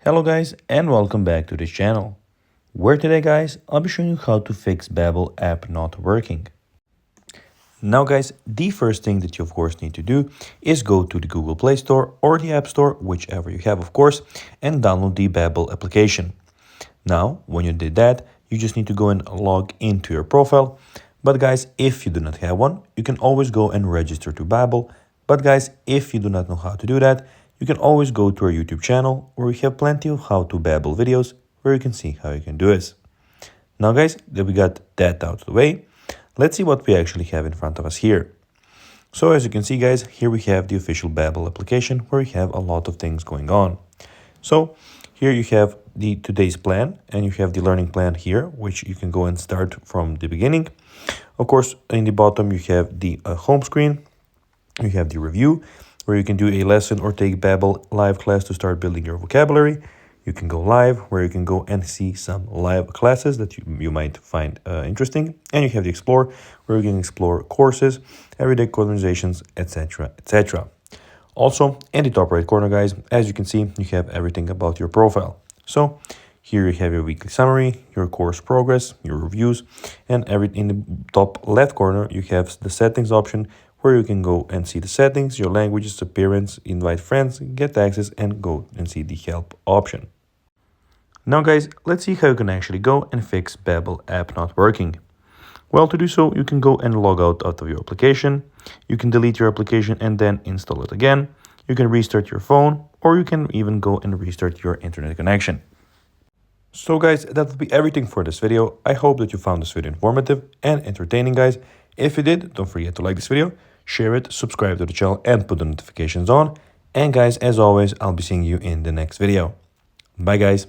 Hello guys and welcome back to this channel, where today guys I'll be showing you how to fix Babbel app not working. Now guys, the first thing that you of course need to do is go to the Google Play Store or the App Store, whichever you have of course, and download the Babbel application. Now when you did that, you just need to go and log into your profile. But guys, if you do not have one, you can always go and register to Babbel. But guys, if you do not know how to do that, you can always go to our YouTube channel where we have plenty of how to Babbel videos where you can see how you can do this. Now guys, that we got that out of the way, let's see what we actually have in front of us here. So as you can see guys, here we have the official Babbel application where we have a lot of things going on. So here you have the today's plan and you have the learning plan here, which you can go and start from the beginning. Of course, in the bottom you have the home screen, you have the review, where you can do a lesson or take Babbel live class to start building your vocabulary. You can go live, where you can go and see some live classes that you might find interesting. And you have the explore, where you can explore courses, everyday conversations, etc, etc. Also, in the top right corner, guys, as you can see, you have everything about your profile. So here you have your weekly summary, your course progress, your reviews, and in the top left corner, you have the settings option, where you can go and see the settings, your languages, appearance, invite friends, get access, and go and see the help option. Now guys, let's see how you can actually go and fix Babbel app not working. Well, to do so, you can go and log out of your application. You can delete your application and then install it again. You can restart your phone, or you can even go and restart your internet connection. So guys, that will be everything for this video. I hope that you found this video informative and entertaining, guys. If you did, don't forget to like this video, share it, subscribe to the channel, and put the notifications on. And guys, as always, I'll be seeing you in the next video. Bye guys.